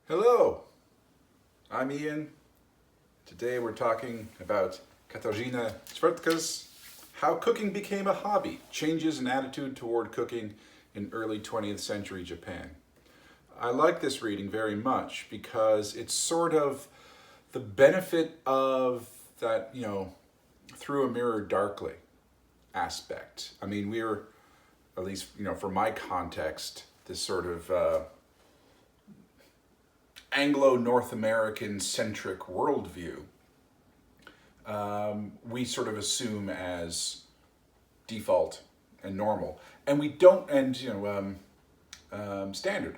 Hello, I'm Ian. Today we're talking about Katarzyna Cwiertka's How Cooking Became a Hobby, Changes in Attitude Toward Cooking in Early 20th Century Japan. I like this reading very much because it's sort of the benefit of that, through a mirror darkly aspect. I mean, we're, at least, for my context, this sort of Anglo-North American centric worldview, we sort of assume as default and normal, and we don't, standard,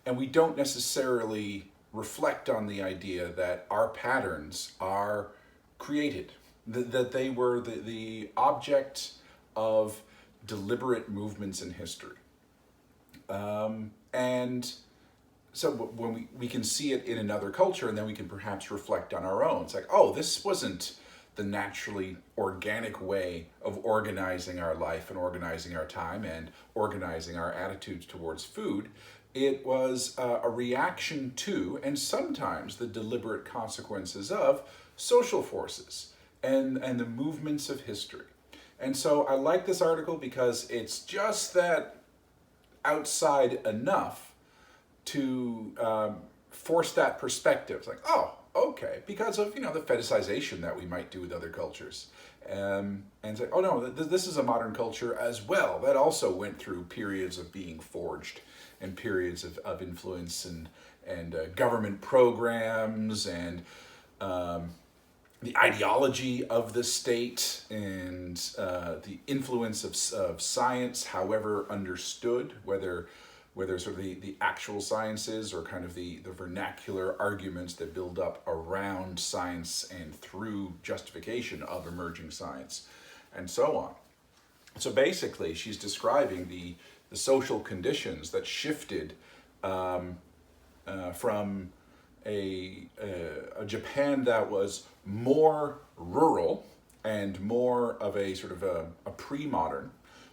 and we don't necessarily reflect on the idea that our patterns are created, that they were the object of deliberate movements in history, and so when we can see it in another culture, and then we can perhaps reflect on our own. It's like, oh, this wasn't the naturally organic way of organizing our life and organizing our time and organizing our attitudes towards food. It was a reaction to, and sometimes the deliberate consequences of, social forces and the movements of history. And so I like this article because it's just that outside enough to force that perspective. It's like, oh, okay, because of the fetishization that we might do with other cultures, and it's like, oh no, this is a modern culture as well that also went through periods of being forged and periods of influence and government programs and the ideology of the state and the influence of science, however understood, whether sort of the actual sciences or kind of the vernacular arguments that build up around science and through justification of emerging science, and so on. So basically, she's describing the social conditions that shifted from a Japan that was more rural and more of a sort of a pre-modern,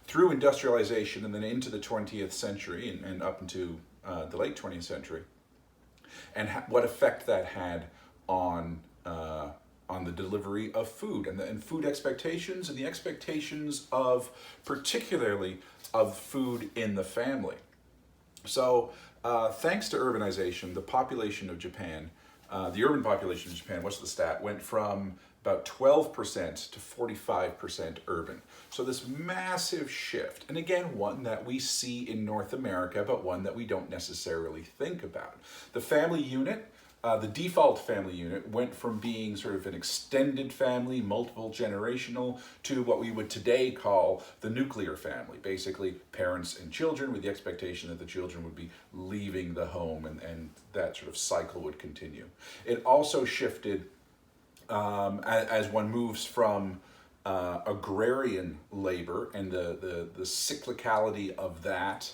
through industrialization and then into the 20th century and up into the late 20th century, and what effect that had on the delivery of food and food expectations and the expectations of, particularly, of food in the family. So thanks to urbanization, the population of Japan, the urban population of Japan, what's the stat, went from about 12% to 45% urban. So this massive shift, and again, one that we see in North America, but one that we don't necessarily think about. The family unit, the default family unit, went from being sort of an extended family, multiple generational, to what we would today call the nuclear family. Basically, parents and children, with the expectation that the children would be leaving the home, and that sort of cycle would continue. It also shifted as one moves from agrarian labor and the cyclicality of that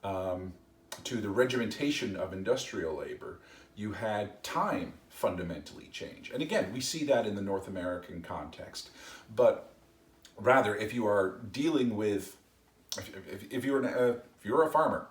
to the regimentation of industrial labor. You had time fundamentally change. And again, we see that in the North American context. But rather, if you are dealing with, if you're a farmer,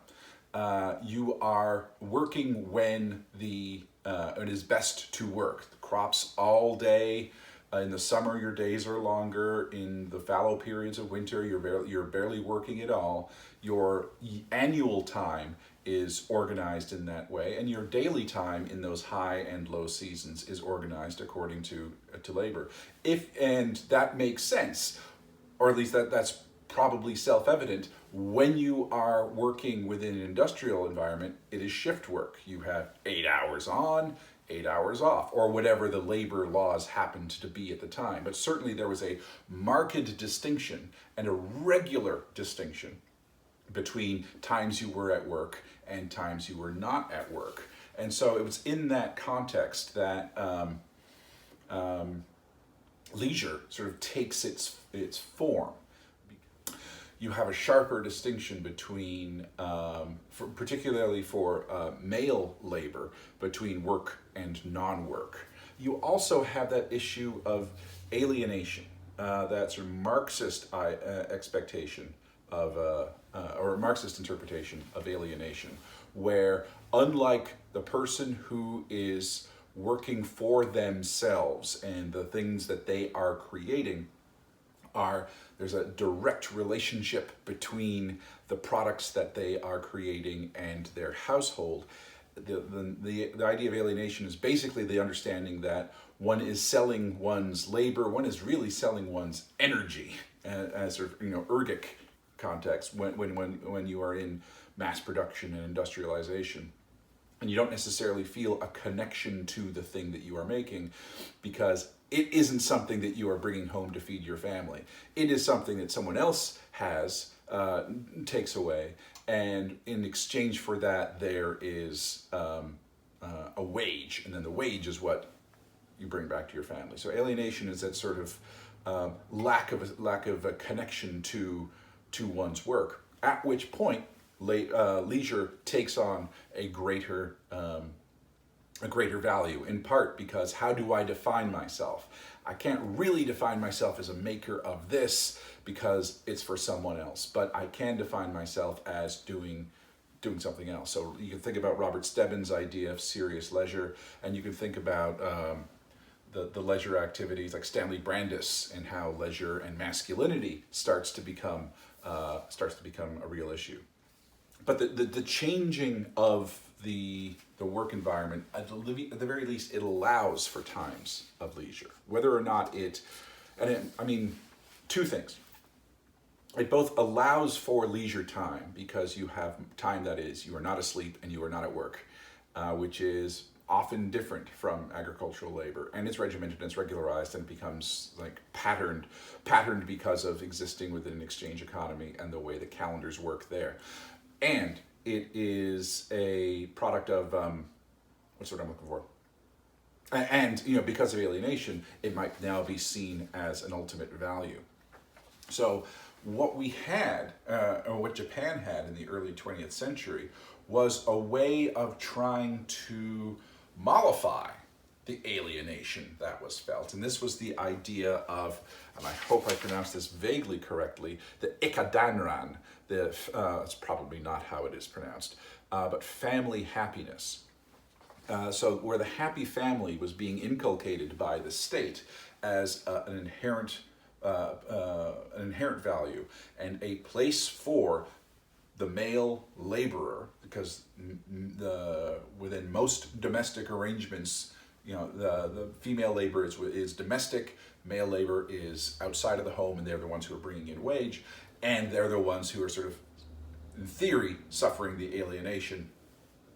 you are working when it is best to work. The crops all day. In the summer, your days are longer. In the fallow periods of winter, you're barely working at all. Your annual time is organized in that way, and your daily time in those high and low seasons is organized according to labor. And that makes sense, or at least that's probably self-evident. When you are working within an industrial environment, it is shift work. You have 8 hours on, 8 hours off, or whatever the labor laws happened to be at the time. But certainly there was a marked distinction and a regular distinction between times you were at work and times you were not at work. And so it was in that context that leisure sort of takes its form. You have a sharper distinction between, particularly for male labor, between work and non-work. You also have that issue of alienation, that sort of Marxist expectation of or a Marxist interpretation of alienation, where unlike the person who is working for themselves and the things that they are creating there's a direct relationship between the products that they are creating and their household. The idea of alienation is basically the understanding that one is selling one's labor, one is really selling one's energy, as sort of, ergic context when you are in mass production and industrialization. And you don't necessarily feel a connection to the thing that you are making because it isn't something that you are bringing home to feed your family. It is something that someone else has, takes away, and in exchange for that, there is a wage, and then the wage is what you bring back to your family. So alienation is that sort of lack of a connection to one's work. At which point, leisure takes on a greater value, in part because how do I define myself? I can't really define myself as a maker of this because it's for someone else, but I can define myself as doing something else. So you can think about Robert Stebbins' idea of serious leisure, and you can think about the leisure activities like Stanley Brandis and how leisure and masculinity starts to become a real issue. But the changing of the work environment, at the very least, it allows for times of leisure. Whether or not two things. It both allows for leisure time because you have time that is, you are not asleep and you are not at work, which is often different from agricultural labor, and it's regimented and it's regularized and it becomes like patterned because of existing within an exchange economy and the way the calendars work there. And it is a product of, what's the word I'm looking for? And, because of alienation, it might now be seen as an ultimate value. So what we had, or what Japan had in the early 20th century, was a way of trying to mollify the alienation that was felt. And this was the idea of, and I hope I pronounced this vaguely correctly, the ikadanran. It's probably not how it is pronounced, but family happiness. So where the happy family was being inculcated by the state as an inherent value and a place for the male laborer, because within most domestic arrangements, the female labor is domestic, male labor is outside of the home, and they're the ones who are bringing in wage, and they're the ones who are sort of, in theory, suffering the alienation,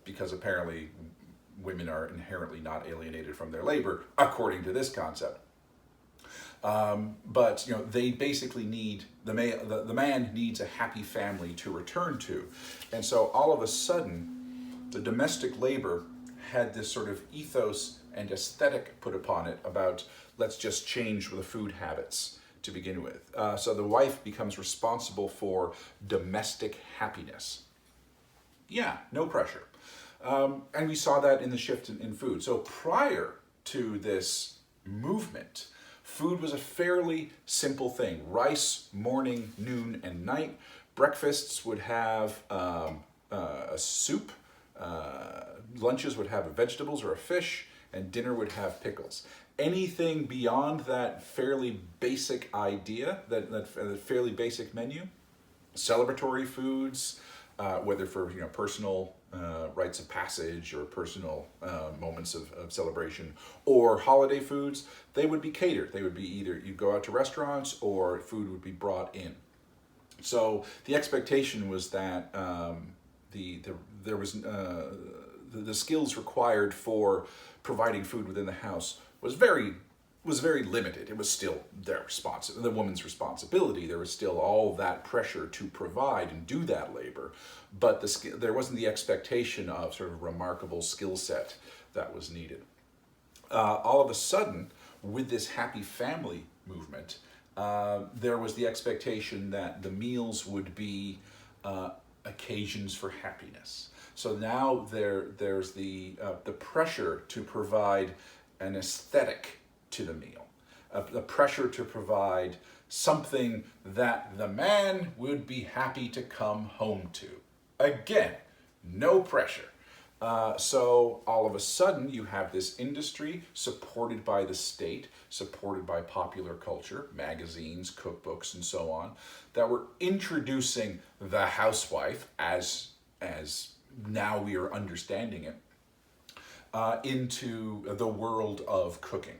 because apparently women are inherently not alienated from their labor, according to this concept. But they basically need the man needs a happy family to return to, and so all of a sudden, the domestic labor had this sort of ethos and aesthetic put upon it about let's just change the food habits to begin with. So the wife becomes responsible for domestic happiness. Yeah, no pressure, and we saw that in the shift in food. So prior to this movement, food was a fairly simple thing. Rice, morning, noon, and night. Breakfasts would have a soup. Lunches would have vegetables or a fish, and dinner would have pickles. Anything beyond that fairly basic idea, that fairly basic menu, celebratory foods, whether for personal rites of passage or personal moments of celebration, or holiday foods, they would be catered. They would be either you go out to restaurants or food would be brought in. So the expectation was that there was the skills required for providing food within the house was very limited. It was still the woman's responsibility. There was still all that pressure to provide and do that labor, but there wasn't the expectation of sort of remarkable skill set that was needed. All of a sudden, with this happy family movement, there was the expectation that the meals would be occasions for happiness. So now there's the pressure to provide an aesthetic to the meal, the pressure to provide something that the man would be happy to come home to. Again, no pressure. So all of a sudden you have this industry supported by the state, supported by popular culture, magazines, cookbooks, and so on, that were introducing the housewife as now we are understanding it, into the world of cooking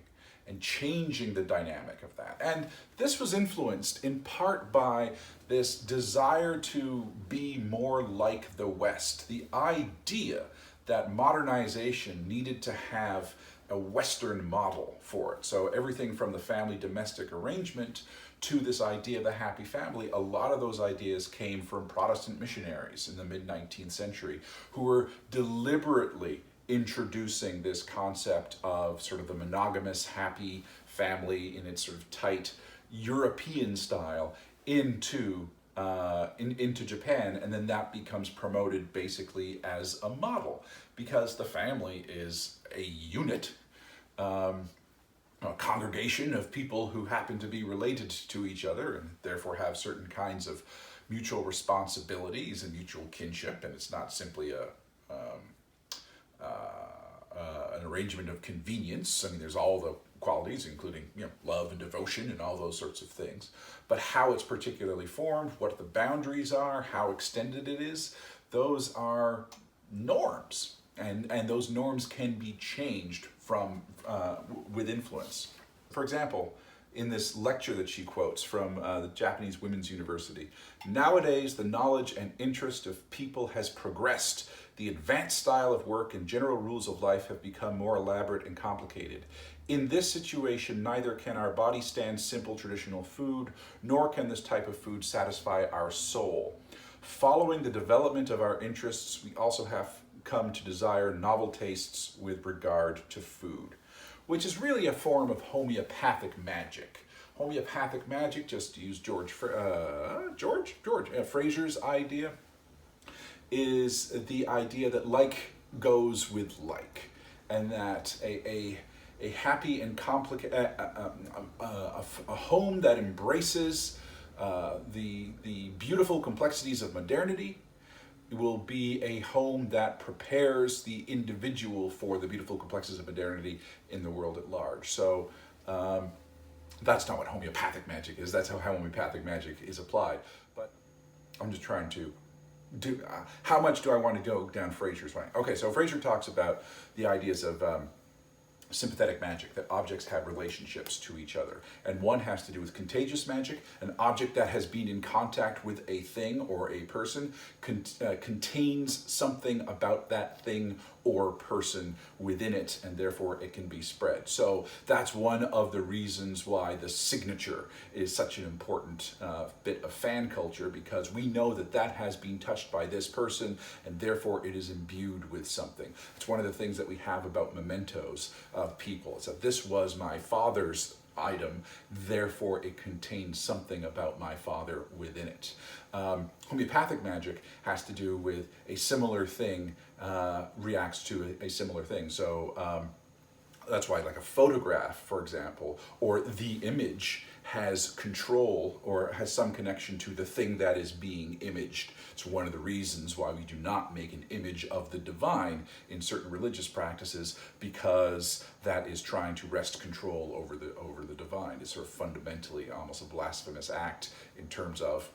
and changing the dynamic of that. And this was influenced in part by this desire to be more like the West, the idea that modernization needed to have a Western model for it. So everything from the family domestic arrangement to this idea of the happy family, a lot of those ideas came from Protestant missionaries in the mid-19th century who were deliberately introducing this concept of sort of the monogamous happy family in its sort of tight European style into Japan, and then that becomes promoted basically as a model because the family is a unit, a congregation of people who happen to be related to each other and therefore have certain kinds of mutual responsibilities and mutual kinship, and it's not simply an arrangement of convenience. I mean, there's all the qualities, including love and devotion and all those sorts of things. But how it's particularly formed, what the boundaries are, how extended it is, those are norms, and those norms can be changed from with influence. For example, in this lecture that she quotes from the Japanese Women's University, nowadays the knowledge and interest of people has progressed. The advanced style of work and general rules of life have become more elaborate and complicated. In this situation, neither can our body stand simple traditional food, nor can this type of food satisfy our soul. Following the development of our interests, we also have come to desire novel tastes with regard to food, which is really a form of homeopathic magic. Homeopathic magic, just to use George Fraser's idea, is the idea that like goes with like, and that a happy and a home that embraces the beautiful complexities of modernity will be a home that prepares the individual for the beautiful complexities of modernity in the world at large. So that's not what homeopathic magic is. That's how homeopathic magic is applied. But I'm just trying to how much do I want to go down Fraser's way? Okay, so Fraser talks about the ideas of sympathetic magic, that objects have relationships to each other. And one has to do with contagious magic. An object that has been in contact with a thing or a person contains something about that thing or person within it, and therefore it can be spread. So that's one of the reasons why the signature is such an important bit of fan culture, because we know that that has been touched by this person, and therefore it is imbued with something. It's one of the things that we have about mementos of people. It's that this was my father's item, therefore it contains something about my father within it. Homeopathic magic has to do with a similar thing, reacts to a similar thing. So that's why, like a photograph, for example, or the image has control or has some connection to the thing that is being imaged. It's one of the reasons why we do not make an image of the divine in certain religious practices, because that is trying to wrest control over the divine. It's sort of fundamentally almost a blasphemous act in terms of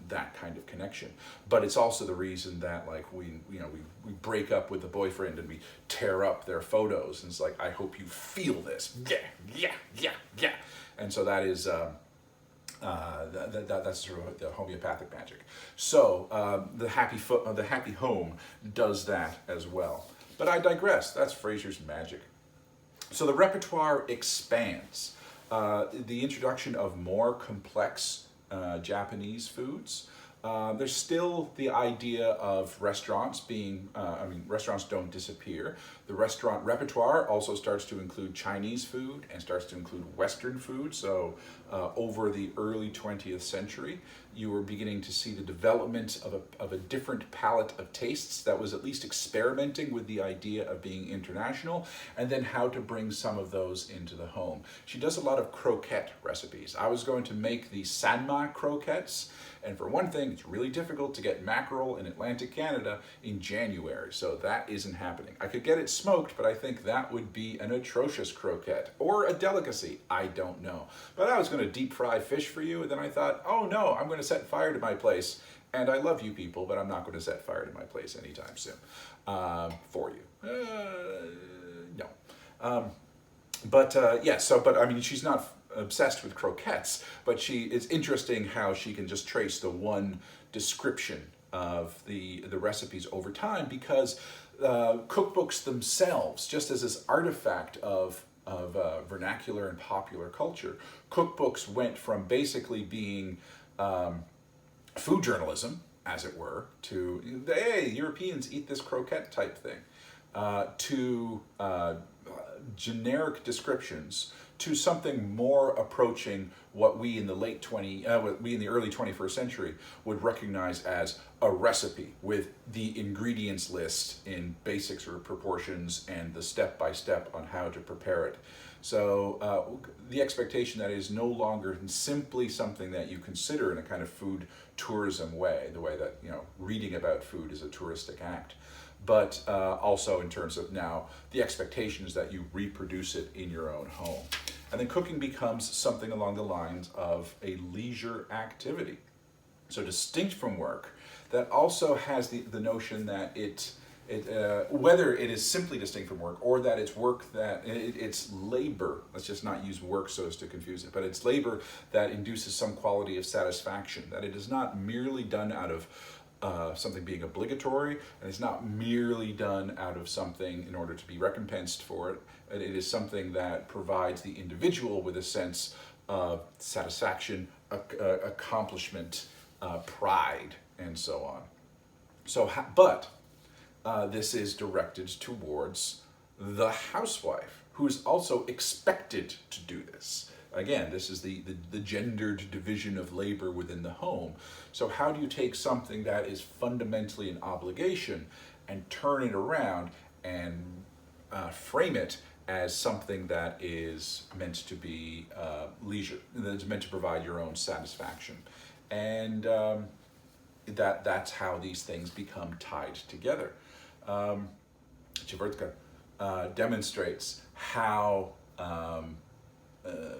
that kind of connection. But it's also the reason that, like, we break up with the boyfriend and we tear up their photos, and it's like, I hope you feel this. Yeah. And so that is that's sort of the homeopathic magic. So the happy home does that as well. But I digress. That's Fraser's magic. So the repertoire expands. The introduction of more complex Japanese foods There's still the idea of restaurants being, restaurants don't disappear. The restaurant repertoire also starts to include Chinese food and starts to include Western food. So over the early 20th century, you were beginning to see the development of a different palette of tastes that was at least experimenting with the idea of being international, and then how to bring some of those into the home. She does a lot of croquette recipes. I was going to make the Sanma croquettes, and for one thing, it's really difficult to get mackerel in Atlantic Canada in January, so that isn't happening. I could get it smoked, but I think that would be an atrocious croquette, or a delicacy, I don't know. But I was going to deep fry fish for you, and then I thought, oh no, I'm going to set fire to my place, and I love you people, but I'm not going to set fire to my place anytime soon for you. No. But I mean, she's not obsessed with croquettes, but it's interesting how she can just trace the one description of the recipes over time, because cookbooks themselves, just as this artifact of vernacular and popular culture, cookbooks went from basically being food journalism, as it were, to, hey, Europeans eat this croquette type thing, to generic descriptions, to something more approaching what we in the early 21st century would recognize as a recipe, with the ingredients list in basics or proportions and the step-by-step on how to prepare it. So the expectation that is no longer simply something that you consider in a kind of food tourism way, the way that, reading about food is a touristic act, but also in terms of now the expectation is that you reproduce it in your own home. And then cooking becomes something along the lines of a leisure activity. So distinct from work, that also has the notion that whether it is simply distinct from work, or that it's work that it's labor, let's just not use work so as to confuse it, but it's labor that induces some quality of satisfaction, that it is not merely done out of something being obligatory, and it's not merely done out of something in order to be recompensed for it. It is something that provides the individual with a sense of satisfaction, accomplishment, pride, and so on. But this is directed towards the housewife, who is also expected to do this. Again, this is the gendered division of labor within the home. So how do you take something that is fundamentally an obligation and turn it around and frame it as something that is meant to be leisure, that is meant to provide your own satisfaction? And that's how these things become tied together. Cwiertka demonstrates how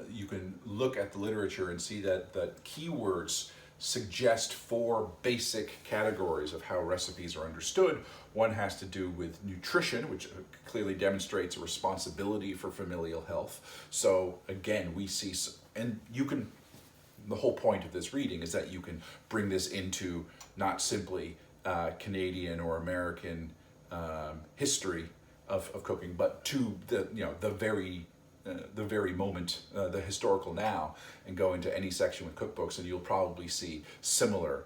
you can look at the literature and see that keywords suggest four basic categories of how recipes are understood. One has to do with nutrition, which clearly demonstrates a responsibility for familial health. So again, we see, and you can, the whole point of this reading is that you can bring this into not simply Canadian or American history of cooking, but to the very moment, the historical now, and go into any section with cookbooks, and you'll probably see similar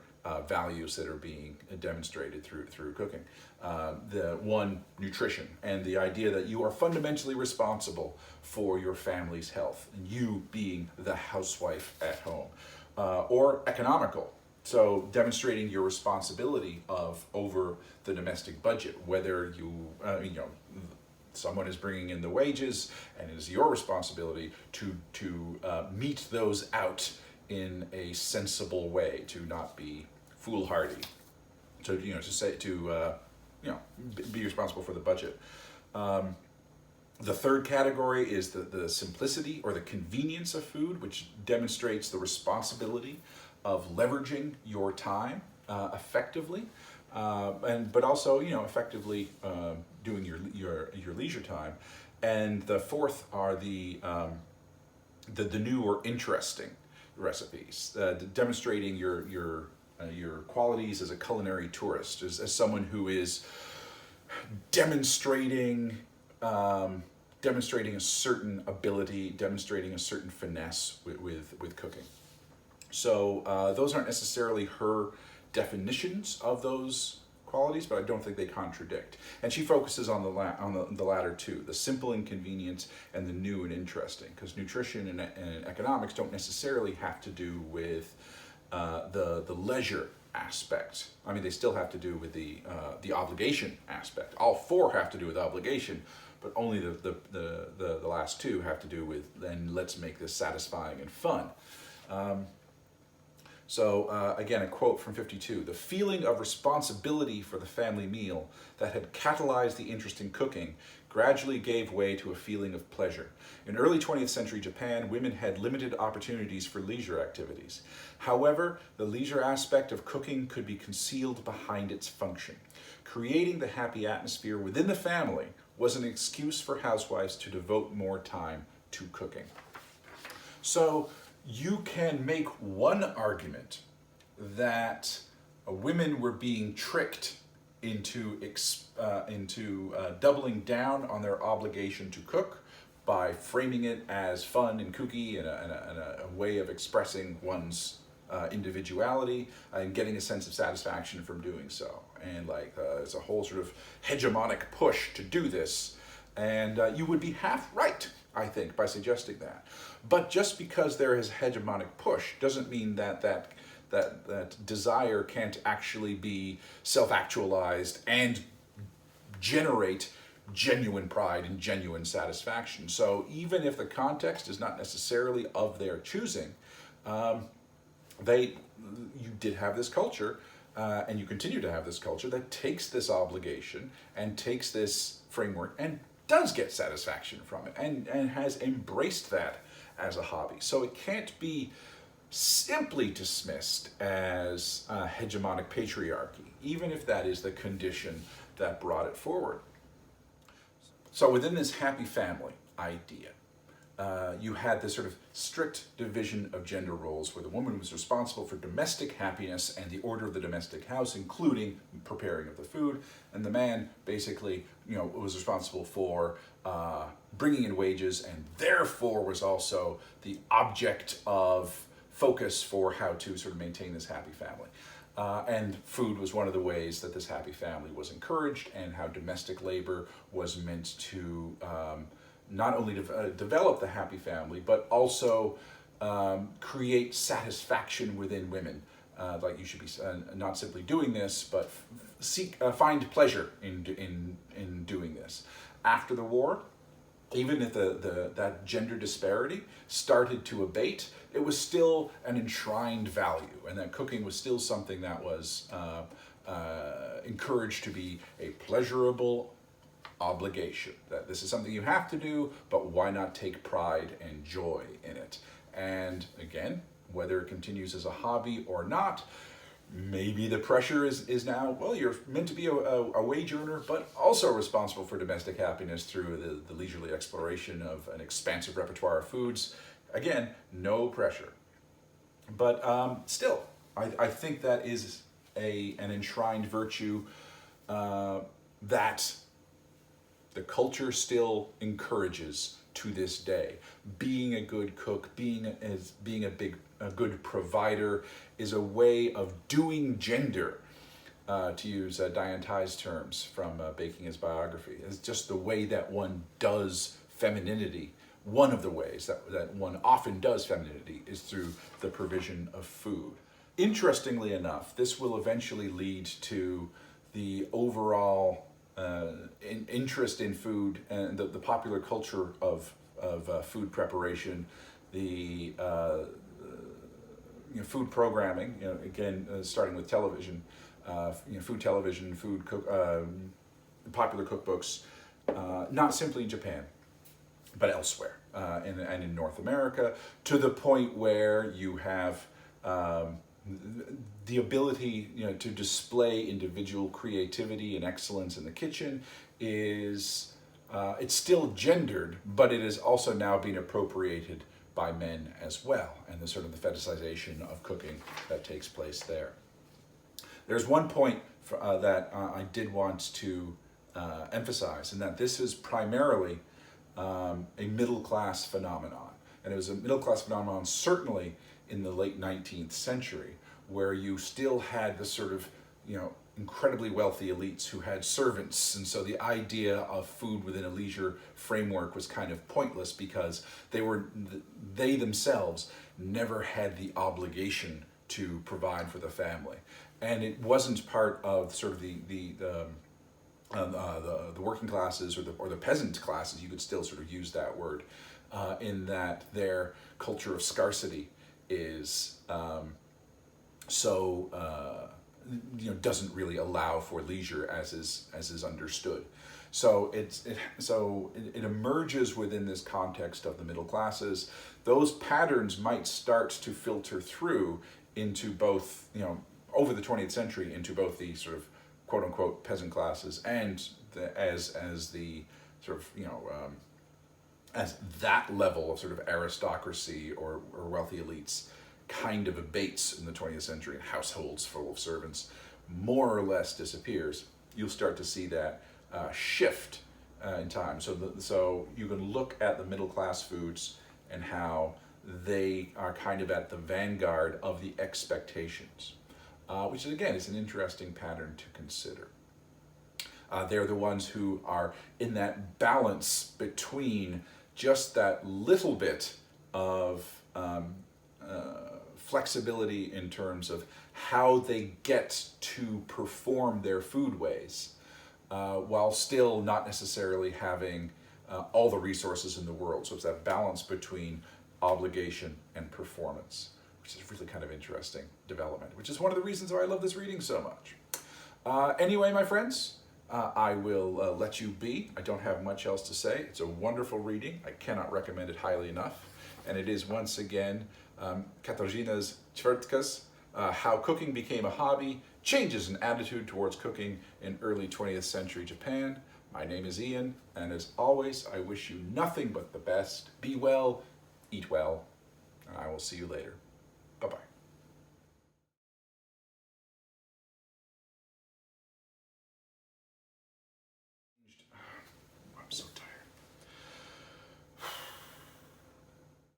values that are being demonstrated through cooking. The one, nutrition, and the idea that you are fundamentally responsible for your family's health, and you being the housewife at home, or economical. So demonstrating your responsibility over the domestic budget, whether someone is bringing in the wages, and it is your responsibility to meet those out in a sensible way, to not be foolhardy, to be responsible for the budget. The third category is the simplicity or the convenience of food, which demonstrates the responsibility of leveraging your time effectively, but also effectively doing your leisure time. And the fourth are the new or interesting recipes, demonstrating your qualities as a culinary tourist, as someone who is demonstrating a certain ability, demonstrating a certain finesse with cooking. So those aren't necessarily her definitions of those qualities, but I don't think they contradict. And she focuses on the latter two, the simple and convenient and the new and interesting, because nutrition and economics don't necessarily have to do with the leisure aspect. I mean, they still have to do with the obligation aspect. All four have to do with obligation, but only the last two have to do with, then let's make this satisfying and fun. So again, a quote from 52, the feeling of responsibility for the family meal that had catalyzed the interest in cooking gradually gave way to a feeling of pleasure. In early 20th century Japan, women had limited opportunities for leisure activities. However, the leisure aspect of cooking could be concealed behind its function. Creating the happy atmosphere within the family was an excuse for housewives to devote more time to cooking. So you can make one argument that women were being tricked into doubling down on their obligation to cook by framing it as fun and kooky and a way of expressing one's individuality and getting a sense of satisfaction from doing so. And it's a whole sort of hegemonic push to do this. And you would be half right, I think, by suggesting that. But just because there is a hegemonic push doesn't mean that desire can't actually be self-actualized and generate genuine pride and genuine satisfaction. So even if the context is not necessarily of their choosing, you did have this culture, and you continue to have this culture that takes this obligation and takes this framework and does get satisfaction from it and has embraced that as a hobby. So it can't be simply dismissed as hegemonic patriarchy, even if that is the condition that brought it forward. So within this happy family idea, you had this sort of strict division of gender roles where the woman was responsible for domestic happiness and the order of the domestic house, including preparing of the food, and the man basically, was responsible for bringing in wages and therefore was also the object of focus for how to sort of maintain this happy family. And food was one of the ways that this happy family was encouraged, and how domestic labor was meant to not only develop the happy family, but also create satisfaction within women. Like you should be not simply doing this, but find pleasure in doing this. After the war, even if that gender disparity started to abate, it was still an enshrined value, and that cooking was still something that was encouraged to be a pleasurable obligation. That this is something you have to do, but why not take pride and joy in it? And again, whether it continues as a hobby or not, maybe the pressure is now, well, you're meant to be a wage earner, but also responsible for domestic happiness through the leisurely exploration of an expansive repertoire of foods. Again, no pressure. But still, I think that is an enshrined virtue that the culture still encourages to this day. Being a good cook, being a good provider is a way of doing gender, to use Diane Ty's terms from Baking His Biography. It's just the way that one does femininity. One of the ways that one often does femininity is through the provision of food. Interestingly enough, this will eventually lead to the overall interest in food and the popular culture of food preparation, the food programming. Again, starting with television, food television, popular cookbooks, not simply in Japan, but elsewhere, and in North America, to the point where you have the ability, to display individual creativity and excellence in the kitchen is, it's still gendered, but it is also now being appropriated by men as well, and the sort of the fetishization of cooking that takes place there. There's one point that I did want to emphasize, and that this is primarily a middle-class phenomenon. And it was a middle-class phenomenon certainly in the late 19th century, where you still had the sort of, incredibly wealthy elites who had servants, and so the idea of food within a leisure framework was kind of pointless because they themselves never had the obligation to provide for the family, and it wasn't part of sort of the working classes or the peasant classes. You could still sort of use that word, in that their culture of scarcity is doesn't really allow for leisure as is understood. So it emerges within this context of the middle classes. Those patterns might start to filter through into both, over the 20th century, into both the sort of quote unquote peasant classes and as the sort of, as that level of sort of aristocracy or wealthy elites kind of abates in the 20th century, and households full of servants more or less disappears. You'll start to see that shift in time. So you can look at the middle class foods and how they are kind of at the vanguard of the expectations, which again is an interesting pattern to consider. They're the ones who are in that balance between just that little bit of flexibility in terms of how they get to perform their food ways, while still not necessarily having all the resources in the world. So it's that balance between obligation and performance, which is really kind of interesting development, which is one of the reasons why I love this reading so much. Anyway, my friends, I will let you be. I don't have much else to say. It's a wonderful reading. I cannot recommend it highly enough. And it is once again Katarzyna's Cwiertka's How Cooking Became a Hobby, Changes in Attitude Towards Cooking in Early 20th Century Japan. My name is Ian, and as always, I wish you nothing but the best. Be well, eat well, and I will see you later.